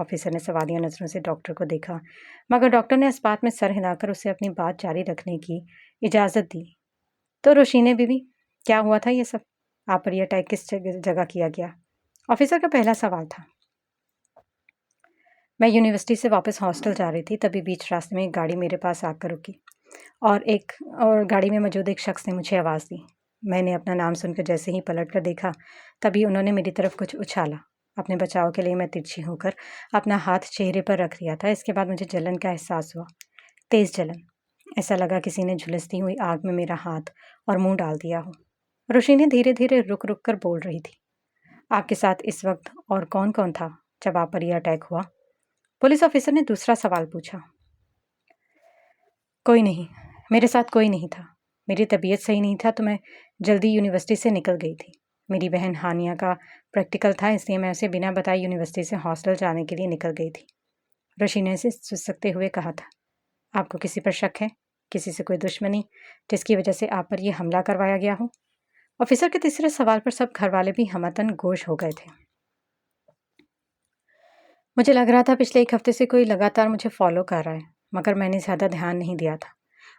Officer نے سوالیہ نظروں سے ڈاکٹر کو دیکھا، مگر ڈاکٹر نے اس بات میں سر ہلا کر اسے اپنی بات جاری رکھنے کی اجازت دی۔ تو روشینہ بیوی، کیا ہوا تھا یہ سب؟ آپ پر یہ اٹیک کس جگہ کیا گیا؟ آفیسر کا پہلا سوال تھا۔ میں یونیورسٹی سے واپس ہاسٹل جا رہی تھی، تبھی بیچ راستے میں ایک گاڑی میرے پاس آ کر رکی اور گاڑی میں موجود ایک شخص نے مجھے آواز دی۔ میں نے اپنا نام سن کر جیسے ہی پلٹ کر دیکھا، تبھی انہوں نے میری طرف کچھ اچھالا۔ اپنے بچاؤ کے لیے میں ترچھی ہو کر اپنا ہاتھ چہرے پر رکھ لیا تھا۔ اس کے بعد مجھے جلن کا احساس ہوا، تیز جلن۔ ایسا لگا کسی نے جھلستی ہوئی آگ میں میرا ہاتھ اور منہ ڈال دیا ہو۔ روشنی دھیرے دھیرے رک رک کر بول رہی تھی۔ آپ کے ساتھ اس وقت اور کون کون تھا جب آپ پر یہ اٹیک ہوا؟ پولیس آفیسر نے دوسرا سوال پوچھا۔ کوئی نہیں، میرے ساتھ کوئی نہیں تھا۔ میری طبیعت صحیح نہیں تھا تو میں جلدی یونیورسٹی سے نکل گئی تھی۔ میری بہن ہانیہ کا پریکٹیکل تھا، اس لیے میں اسے بنا بتائے یونیورسٹی سے ہاسٹل جانے کے لیے نکل گئی تھی۔ روشینہ سے سسکتے ہوئے کہا تھا۔ آپ کو کسی پر شک ہے؟ کسی سے کوئی دشمنی جس کی وجہ سے آپ پر یہ حملہ کروایا گیا ہو؟ آفیسر کے تیسرے سوال پر سب گھر والے بھی ہمتن گوش ہو گئے تھے۔ مجھے لگ رہا تھا پچھلے ایک ہفتے سے کوئی لگاتار مجھے فالو کر رہا ہے، مگر میں نے زیادہ دھیان نہیں دیا تھا،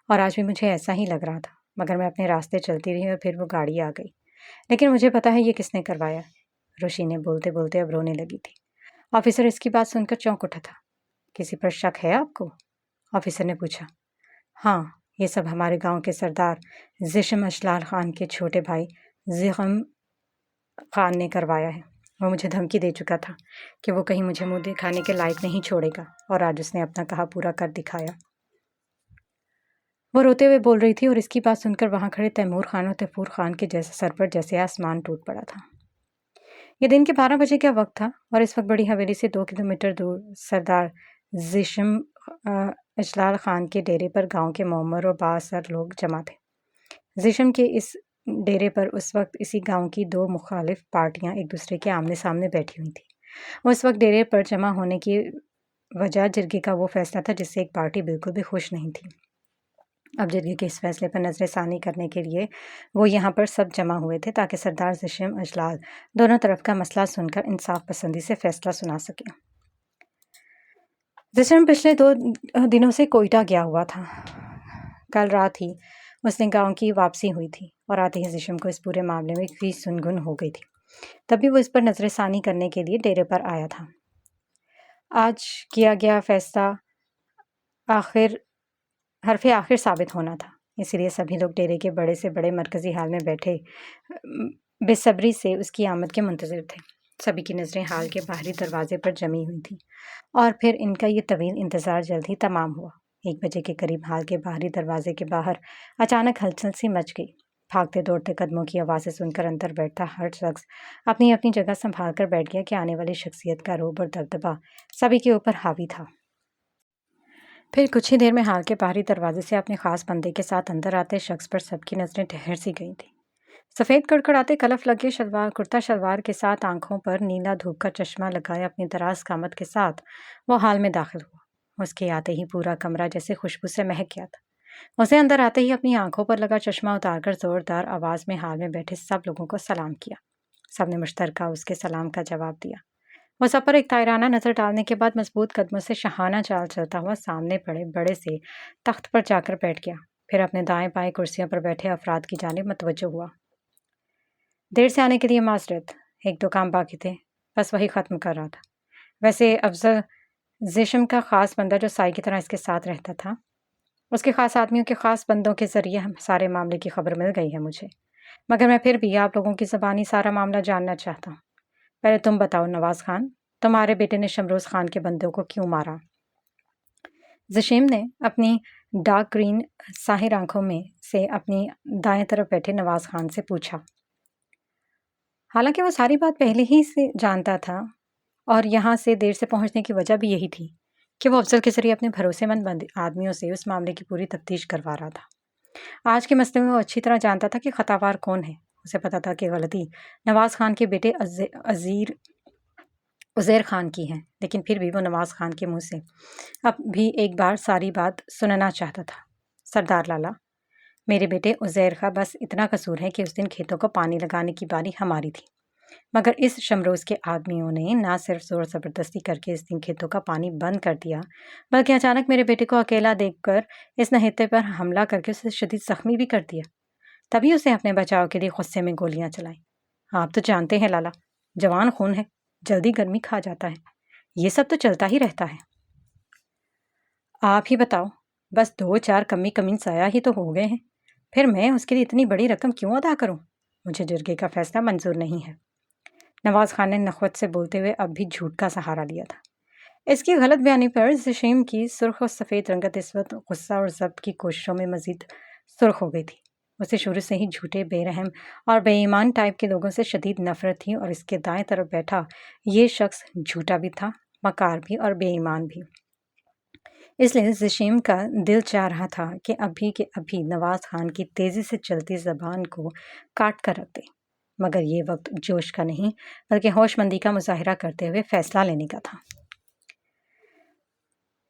اور آج بھی مجھے ایسا ہی لگ رہا تھا، مگر میں اپنے راستے چلتی رہی اور پھر وہ گاڑی آ گئی۔ لیکن مجھے پتا ہے یہ کس نے کروایا۔ روشینہ بولتے بولتے اب رونے لگی تھی۔ آفیسر اس کی بات سن کر چونک اٹھا تھا۔ کسی پر شک ہے آپ کو؟ آفیسر نے پوچھا۔ ہاں، یہ سب ہمارے گاؤں کے سردار زشم اشلال خان کے چھوٹے بھائی زغم خان نے کروایا ہے۔ وہ مجھے دھمکی دے چکا تھا کہ وہ کہیں مجھے منہ دکھانے کے لائق نہیں چھوڑے گا، اور آج اس نے اپنا کہا پورا کر دکھایا۔ وہ روتے ہوئے بول رہی تھی اور اس کی بات سن کر وہاں کھڑے تیمور خان اور تیفور خان کے جیسے سر پر جیسے آسمان ٹوٹ پڑا تھا۔ یہ دن کے 12 بجے کا وقت تھا اور اس وقت بڑی حویلی سے 2 کلومیٹر دور سردار زشم اشلال خان کے ڈیرے پر گاؤں کے معمر اور بااثر لوگ جمع تھے۔ زشم کے اس ڈیرے پر اس وقت اسی گاؤں کی 2 مخالف پارٹیاں ایک دوسرے کے آمنے سامنے بیٹھی ہوئی تھیں۔ اس وقت ڈیرے پر جمع ہونے کی وجہ جرگے کا وہ فیصلہ تھا جس سے ایک پارٹی بالکل بھی خوش نہیں تھی۔ اب جرگے کے اس فیصلے پر نظر ثانی کرنے کے لیے وہ یہاں پر سب جمع ہوئے تھے تاکہ سردار زشم اشلال دونوں طرف کا مسئلہ سن کر انصاف پسندی سے فیصلہ سنا سکیں۔ زشم پچھلے 2 دنوں سے کوئٹہ گیا ہوا تھا۔ کل رات ہی اس نے گاؤں کی واپسی ہوئی تھی اور آتے ہی زشم کو اس پورے معاملے میں فی سنگن ہو گئی تھی۔ تبھی وہ اس پر نظر ثانی کرنے کے لیے ڈیرے پر آیا تھا۔ آج کیا گیا فیصلہ حرف آخر ثابت ہونا تھا، اسی لیے سبھی لوگ ڈیرے کے بڑے سے بڑے مرکزی ہال میں بیٹھے بے صبری سے اس کی آمد کے منتظر تھے۔ سبھی کی نظریں ہال کے باہری دروازے پر جمی ہوئی تھیں اور پھر ان کا یہ طویل انتظار جلد ہی تمام ہوا۔ 1 بجے کے قریب ہال کے باہری دروازے کے باہر اچانک ہلچل سی مچ گئی۔ بھاگتے دوڑتے قدموں کی آوازیں سن کر اندر بیٹھا ہر شخص اپنی اپنی جگہ سنبھال کر بیٹھ گیا کہ آنے والی شخصیت کا رعب اور دبدبا سبھی کے اوپر حاوی تھا۔ پھر کچھ ہی دیر میں ہال کے باہری دروازے سے اپنے خاص بندے کے ساتھ اندر آتے شخص پر سب کی نظریں ٹھہر سی گئی تھیں۔ سفید کڑکڑاتے کلف لگے کرتا شلوار کے ساتھ آنکھوں پر نیلا دھوپ کا چشمہ لگائے اپنی دراز قامت کے ساتھ وہ ہال میں داخل ہوا۔ اس کے آتے ہی پورا کمرہ جیسے خوشبو سے مہک گیا تھا۔ اسے اندر آتے ہی اپنی آنکھوں پر لگا چشمہ اتار کر زوردار آواز میں ہال میں بیٹھے سب لوگوں کو سلام کیا۔ سب نے مشترکہ اس کے سلام کا جواب دیا۔ وہ سب پر ایک طائرانہ نظر ڈالنے کے بعد مضبوط قدموں سے شاہانہ چال چلتا ہوا سامنے پڑے بڑے سے تخت پر جا کر بیٹھ گیا، پھر اپنے دائیں بائیں کرسیوں پر بیٹھے افراد کی جانب متوجہ ہوا۔ دیر سے آنے کے لیے معذرت، 1-2 کام باقی تھے، بس وہی ختم کر رہا تھا۔ ویسے افضل زشم کا خاص بندہ جو سائی کی طرح اس کے ساتھ رہتا تھا، اس کے خاص آدمیوں کے خاص بندوں کے ذریعے سارے معاملے کی خبر مل گئی ہے مجھے، مگر میں پھر بھی آپ لوگوں کی زبانی سارا معاملہ جاننا چاہتا ہوں۔ پہلے تم بتاؤ نواز خان، تمہارے بیٹے نے شمروز خان کے بندوں کو کیوں مارا؟ زشیم نے اپنی ڈارک گرین ساحر آنکھوں میں سے اپنی دائیں طرف بیٹھے نواز خان سے پوچھا۔ حالانکہ وہ ساری بات پہلے ہی سے جانتا تھا اور یہاں سے دیر سے پہنچنے کی وجہ بھی یہی تھی کہ وہ افضل کے ذریعے اپنے بھروسے مند آدمیوں سے اس معاملے کی پوری تفتیش کروا رہا تھا۔ آج کے مسئلے میں وہ اچھی طرح جانتا تھا کہ خطاوار کون ہے۔ اسے پتا تھا کہ غلطی نواز خان کے بیٹے عزیر خان کی ہے، لیکن پھر بھی وہ نواز خان کے منہ سے اب بھی ایک بار ساری بات سننا چاہتا تھا۔ سردار لالا، میرے بیٹے عزیر کا بس اتنا قصور ہے کہ اس دن کھیتوں کو پانی لگانے کی باری ہماری تھی مگر اس شمروز کے آدمیوں نے نہ صرف زور زبردستی کر کے اس دن کھیتوں کا پانی بند کر دیا، بلکہ اچانک میرے بیٹے کو اکیلا دیکھ کر اس نہتے پر حملہ کر کے اسے شدید زخمی بھی کر دیا۔ تبھی اسے اپنے بچاؤ کے لیے غصے میں گولیاں چلائیں۔ آپ تو جانتے ہیں لالا، جوان خون ہے، جلدی گرمی کھا جاتا ہے، یہ سب تو چلتا ہی رہتا ہے۔ آپ ہی بتاؤ، بس 2-4 کمین سایہ ہی تو ہو گئے ہیں، پھر میں اس کے لیے اتنی بڑی رقم کیوں ادا کروں؟ مجھے جرگے کا فیصلہ منظور نہیں ہے۔ نواز خان نے نخوت سے بولتے ہوئے اب بھی جھوٹ کا سہارا لیا تھا۔ اس کی غلط بیانی پر زشیم کی سرخ و سفید رنگت اس وقت غصہ اور ضبط کی کوششوں میں مزید سرخ ہو گئی تھی۔ اسے شروع سے ہی جھوٹے، بے رحم اور بے ایمان ٹائپ کے لوگوں سے شدید نفرت تھی، اور اس کے دائیں طرف بیٹھا یہ شخص جھوٹا بھی تھا، مکار بھی اور بے ایمان بھی۔ اس لیے زشیم کا دل چاہ رہا تھا کہ ابھی کے ابھی نواز خان کی تیزی سے چلتی زبان کو کاٹ کر رکھ دے، مگر یہ وقت جوش کا نہیں بلکہ ہوش مندی کا مظاہرہ کرتے ہوئے فیصلہ لینے کا تھا۔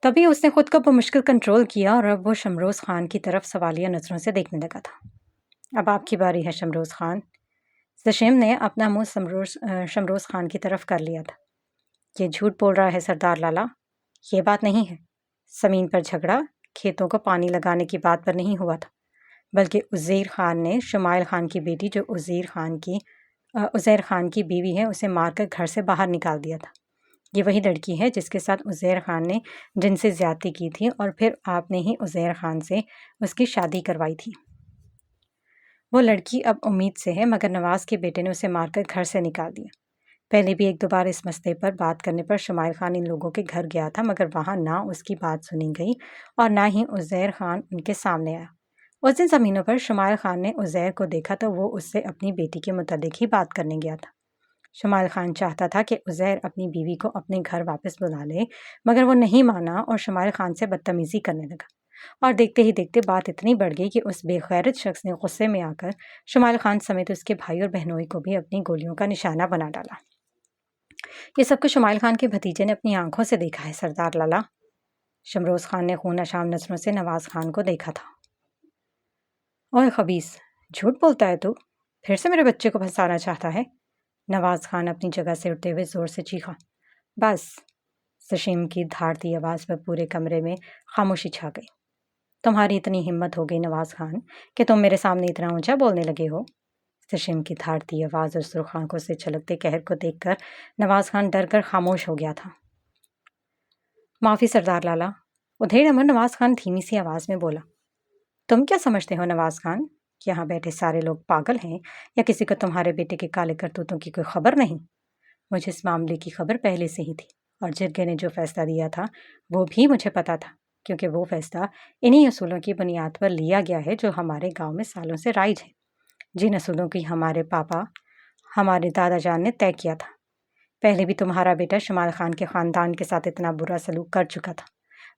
تبھی اس نے خود کو بمشکل کنٹرول کیا اور اب وہ شمروز خان کی طرف سوالیہ نظروں سے دیکھنے لگا تھا۔ اب آپ کی باری ہے شمروز خان۔ زشیم نے اپنا منہ شمروز خان کی طرف کر لیا تھا۔ یہ جھوٹ بول رہا ہے سردار لالا، یہ بات نہیں ہے۔ زمین پر جھگڑا کھیتوں کو پانی لگانے کی بات پر نہیں ہوا تھا، بلکہ عزیر خان نے شمائل خان کی بیٹی، جو عزیر خان کی بیوی ہے، اسے مار کر گھر سے باہر نکال دیا تھا۔ یہ وہی لڑکی ہے جس کے ساتھ عزیر خان نے جنسی زیادتی کی تھی، اور پھر آپ نے ہی عزیر خان سے اس کی شادی کروائی تھی۔ وہ لڑکی اب امید سے ہے، مگر نواز کے بیٹے نے اسے مار کر گھر سے نکال دیا۔ پہلے بھی 1-2 بار اس مسئلے پر بات کرنے پر شمائل خان ان لوگوں کے گھر گیا تھا، مگر وہاں نہ اس کی بات سنی گئی اور نہ ہی عزیر خان ان کے سامنے آیا۔ اس دن زمینوں پر شمائل خان نے عزیر کو دیکھا تو وہ اس سے اپنی بیٹی کے متعلق ہی بات کرنے گیا تھا۔ شمائل خان چاہتا تھا کہ عزیر اپنی بیوی کو اپنے گھر واپس بلا لے، مگر وہ نہیں مانا اور شمائل خان سے بدتمیزی کرنے لگا، اور دیکھتے ہی دیکھتے بات اتنی بڑھ گئی کہ اس بے غیرت شخص نے غصے میں آ کر شمائل خان سمیت اس کے بھائی اور بہنوئی کو بھی اپنی گولیوں کا نشانہ بنا ڈالا۔ یہ سب کچھ شمائل خان کے بھتیجے نے اپنی آنکھوں سے دیکھا ہے سردار لالا۔ شمروز خان نے خون اشام نظروں سے نواز خان کو دیکھا تھا۔ اوئے خبیث، جھوٹ بولتا ہے تو؟ پھر سے میرے بچے کو پھنسانا چاہتا ہے؟ نواز خان اپنی جگہ سے اٹھتے ہوئے زور سے چیخا۔ بس! زشیم کی دھاڑتی آواز پر پورے کمرے میں خاموشی چھا گئی۔ تمہاری اتنی ہمت ہو گئی نواز خان کہ تم میرے سامنے اتنا اونچا بولنے لگے ہو؟ زشیم کی دھاڑتی آواز اور سرخ آنکھوں سے چھلکتے قہر کو دیکھ کر نواز خان ڈر کر خاموش ہو گیا تھا۔ معافی سردار لالا، ادھیڑ امر نواز خان دھیمی سی آواز میں بولا۔ تم کیا سمجھتے ہو نواز خان؟ یہاں بیٹھے سارے لوگ پاگل ہیں یا کسی کو تمہارے بیٹے کے کالے کرتوتوں کی کوئی خبر نہیں؟ مجھے اس معاملے کی خبر پہلے سے ہی تھی، اور جرگے نے جو فیصلہ دیا تھا وہ بھی مجھے پتا تھا، کیونکہ وہ فیصلہ انہی اصولوں کی بنیاد پر لیا گیا ہے جو ہمارے گاؤں میں سالوں سے رائج ہے، جن اصولوں کی ہمارے پاپا، ہمارے دادا جان نے طے کیا تھا۔ پہلے بھی تمہارا بیٹا شمال خان کے خاندان کے ساتھ اتنا برا سلوک کر چکا تھا،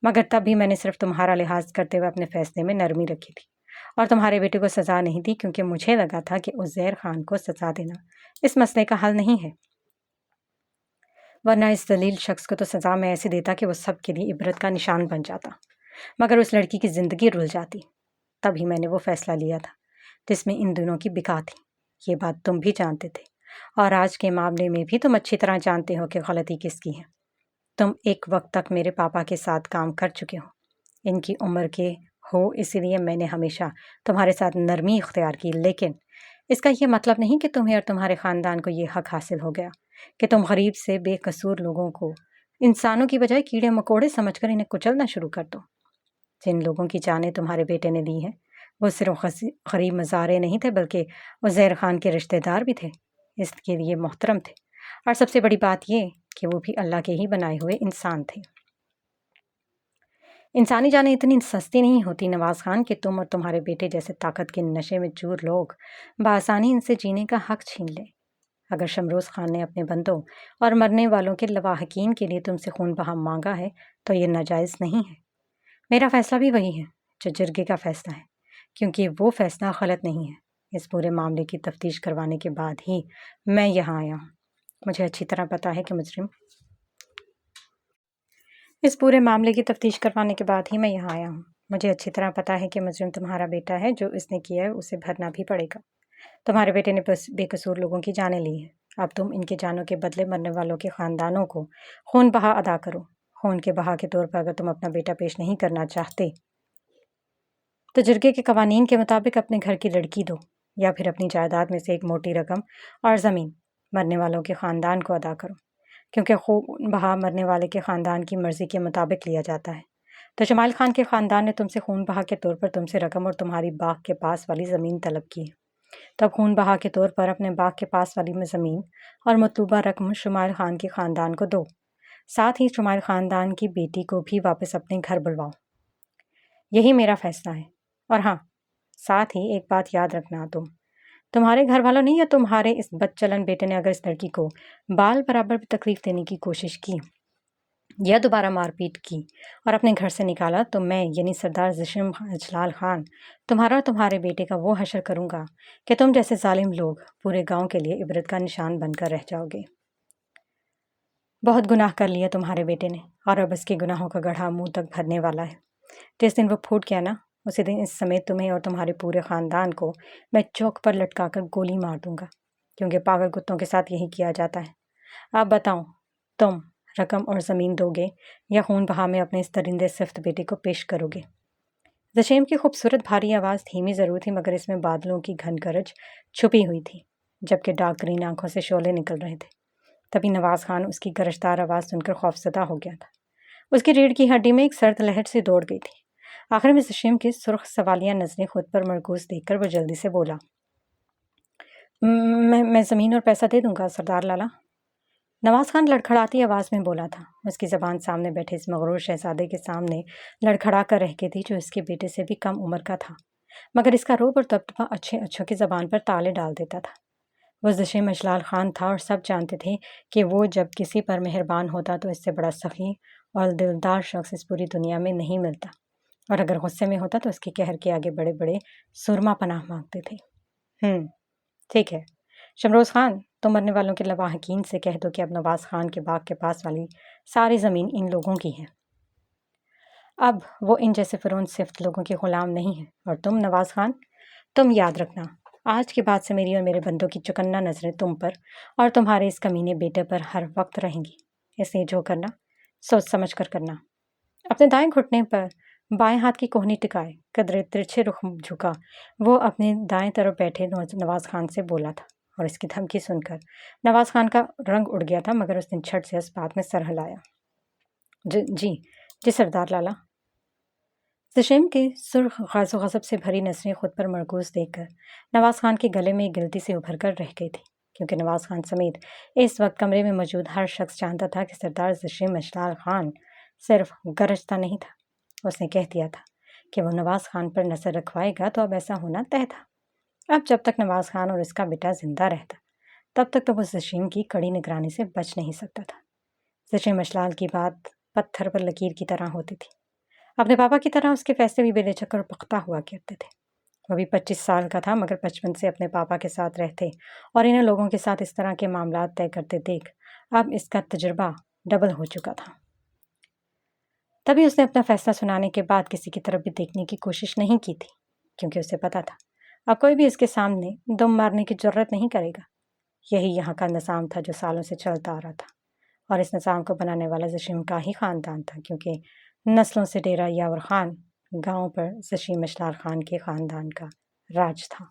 مگر تب بھی میں نے صرف تمہارا لحاظ کرتے ہوئے اپنے فیصلے میں نرمی رکھی تھی، اور تمہارے بیٹے کو سزا نہیں دی، کیونکہ مجھے لگا تھا کہ عزیر خان کو سزا دینا اس مسئلے کا حل نہیں ہے، ورنہ اس ذلیل شخص کو تو سزا میں ایسے دیتا کہ وہ سب کے لیے عبرت کا نشان بن جاتا، مگر اس لڑکی کی زندگی رل جاتی۔ تبھی میں نے وہ فیصلہ لیا تھا جس میں ان دونوں کی بقا تھی۔ یہ بات تم بھی جانتے تھے، اور آج کے معاملے میں بھی تم اچھی طرح جانتے ہو کہ غلطی کس کی ہے۔ تم ایک وقت تک میرے پاپا کے ساتھ کام کر چکے ہو، ان کی عمر کے ہو، اسی لیے میں نے ہمیشہ تمہارے ساتھ نرمی اختیار کی، لیکن اس کا یہ مطلب نہیں کہ تمہیں اور تمہارے خاندان کو یہ حق حاصل ہو گیا کہ تم غریب سے بے قصور لوگوں کو انسانوں کی بجائے کیڑے مکوڑے سمجھ کر انہیں کچلنا شروع کر دو۔ جن لوگوں کی جانیں تمہارے بیٹے نے لی ہیں وہ صرف غریب مزارے نہیں تھے، بلکہ عزیر خان کے رشتہ دار بھی تھے، اس کے لیے محترم تھے، اور سب سے بڑی بات یہ کہ وہ بھی اللہ کے ہی بنائے ہوئے انسان تھے۔ انسانی جانیں اتنی سستی نہیں ہوتی نواز خان کہ تم اور تمہارے بیٹے جیسے طاقت کے نشے میں چور لوگ بآسانی ان سے جینے کا حق چھین لیں۔ اگر شمروز خان نے اپنے بندوں اور مرنے والوں کے لواحقین کے لیے تم سے خون بہا مانگا ہے تو یہ ناجائز نہیں ہے۔ میرا فیصلہ بھی وہی ہے جو جرگے کا فیصلہ ہے، کیونکہ وہ فیصلہ غلط نہیں ہے۔ اس پورے معاملے کی تفتیش کروانے کے بعد ہی میں یہاں آیا ہوں۔ مجھے اچھی طرح پتا ہے کہ مجرم تمہارا بیٹا ہے، جو اس نے کیا ہے اسے بھرنا بھی پڑے گا۔ تمہارے بیٹے نے بے قصور لوگوں کی جانیں لی ہیں، اب تم ان کی جانوں کے بدلے مرنے والوں کے خاندانوں کو خون بہا ادا کرو۔ خون کے بہا کے طور پر اگر تم اپنا بیٹا پیش نہیں کرنا چاہتے تو جرگے کے قوانین کے مطابق اپنے گھر کی لڑکی دو، یا پھر اپنی جائیداد میں سے ایک موٹی رقم اور زمین مرنے والوں کے خاندان کو ادا کرو، کیونکہ خون بہا مرنے والے کے خاندان کی مرضی کے مطابق لیا جاتا ہے۔ تو جمال خان کے خاندان نے تم سے خون بہا کے طور پر تم سے رقم اور تمہاری باغ کے پاس والی زمین طلب کی ہے۔ تب خون بہا کے طور پر اپنے باغ کے پاس والی زمین اور مطلوبہ رقم شمائل خان کے خاندان کو دو، ساتھ ہی شمائل خاندان کی بیٹی کو بھی واپس اپنے گھر بلواؤ۔ یہی میرا فیصلہ ہے۔ اور ہاں، ساتھ ہی ایک بات یاد رکھنا، تمہارے گھر والوں نے یا تمہارے اس بد چلن بیٹے نے اگر اس لڑکی کو بال برابر بھی تکلیف دینے کی کوشش کی یا دوبارہ مار پیٹ کی اور اپنے گھر سے نکالا تو میں یعنی سردار زشم اجلال خان تمہارا اور تمہارے بیٹے کا وہ حشر کروں گا کہ تم جیسے ظالم لوگ پورے گاؤں کے لیے عبرت کا نشان بن کر رہ جاؤ گے۔ بہت گناہ کر لیا تمہارے بیٹے نے، اور اب اس کے گناہوں کا گڑھا منہ تک بھرنے والا ہے۔ جس دن وہ پھوٹ گیا نا، اسی دن اس سمیت تمہیں اور تمہارے پورے خاندان کو میں چوک پر لٹکا کر گولی مار دوں گا، کیونکہ پاگل کتوں کے ساتھ یہی کیا جاتا ہے۔ اب بتاؤ، تم رقم اور زمین دو گے یا خون بہا میں اپنے اس درندے صفت بیٹے کو پیش کرو گے؟ زشیم کی خوبصورت بھاری آواز دھیمی ضرور تھی، مگر اس میں بادلوں کی گھن گرج چھپی ہوئی تھی، جبکہ ڈارک گرین آنکھوں سے شعلے نکل رہے تھے۔ تبھی نواز خان اس کی گرجدار آواز سن کر خوفزدہ ہو گیا تھا۔ اس کی ریڑھ کی ہڈی میں ایک سرد لہر سے دوڑ گئی تھی۔ آخر میں زشیم کی سرخ سوالیہ نظریں خود پر مرکوز دیکھ کر وہ جلدی سے بولا، میں زمین اور پیسہ دے دوں گا سردار لالا۔ نواز خان لڑکھڑاتی آواز میں بولا تھا۔ اس کی زبان سامنے بیٹھے اس مغرور شہزادے کے سامنے لڑکھڑا کر رہ گئی تھی، جو اس کے بیٹے سے بھی کم عمر کا تھا، مگر اس کا روب اور دبدبہ اچھے اچھوں کی زبان پر تالے ڈال دیتا تھا۔ وہ زشیم اجلال خان تھا اور سب جانتے تھے کہ وہ جب کسی پر مہربان ہوتا تو اس سے بڑا سخی اور دلدار شخص اس پوری دنیا میں نہیں ملتا، اور اگر غصے میں ہوتا تو اس کے قہر کے آگے بڑے بڑے سرما پناہ مانگتے تھے۔ ٹھیک ہے شمروز خان، تم مرنے والوں کے لواحقین سے کہہ دو کہ اب نواز خان کے باغ کے پاس والی ساری زمین ان لوگوں کی ہے۔ اب وہ ان جیسے فرعون صفت لوگوں کے غلام نہیں ہیں، اور تم نواز خان، تم یاد رکھنا، آج کے بعد سے میری اور میرے بندوں کی چکنا نظریں تم پر اور تمہارے اس کمینے بیٹے پر ہر وقت رہیں گی، اس لیے جو کرنا سوچ سمجھ کر کرنا۔ اپنے دائیں گھٹنے پر بائیں ہاتھ کی کوہنی ٹکائے قدرے ترچھے رخ جھکا وہ اپنے دائیں طرف بیٹھے نواز خان سے بولا تھا، اور اس کی دھمکی سن کر نواز خان کا رنگ اڑ گیا تھا، مگر اس نے جھٹ سے اس بات میں سر ہلایا۔ جی سردار لالا۔ زشیم کی سرخ غاز و غضب سے بھری نظریں خود پر مرکوز دیکھ کر نواز خان کے گلے میں گلتی سے ابھر کر رہ گئی تھی، کیونکہ نواز خان سمیت اس وقت کمرے میں موجود ہر شخص جانتا تھا کہ سردار زشیم اجلال خان صرف گرجتا نہیں تھا، اس نے کہہ دیا تھا کہ وہ نواز خان پر نظر رکھوائے گا، تو اب ایسا ہونا طے تھا۔ اب جب تک نواز خان اور اس کا بیٹا زندہ رہتا تب تک تو وہ زشیم کی کڑی نگرانی سے بچ نہیں سکتا تھا۔ زشیم اجلال کی بات پتھر پر لکیر کی طرح ہوتی تھی۔ اپنے پاپا کی طرح اس کے فیصلے بھی بے لچک اور پختہ ہوا کرتے تھے۔ وہ بھی 25 سال کا تھا، مگر بچپن سے اپنے پاپا کے ساتھ رہتے اور انہیں لوگوں کے ساتھ اس طرح کے معاملات طے کرتے دیکھ اب اس کا تجربہ ڈبل ہو چکا تھا۔ تبھی اس نے اپنا فیصلہ سنانے کے بعد کسی کی طرف بھی دیکھنے کی کوشش نہیں کی تھی، کیونکہ اسے پتا تھا اب کوئی بھی اس کے سامنے دم مارنے کی جرت نہیں کرے گا۔ یہی یہاں کا نظام تھا جو سالوں سے چلتا آ رہا تھا، اور اس نظام کو بنانے والا زشیم کا ہی خاندان تھا، کیونکہ نسلوں سے ڈیرہ یاور خان گاؤں پر زشیم اجلال خان کے خاندان کا راج تھا۔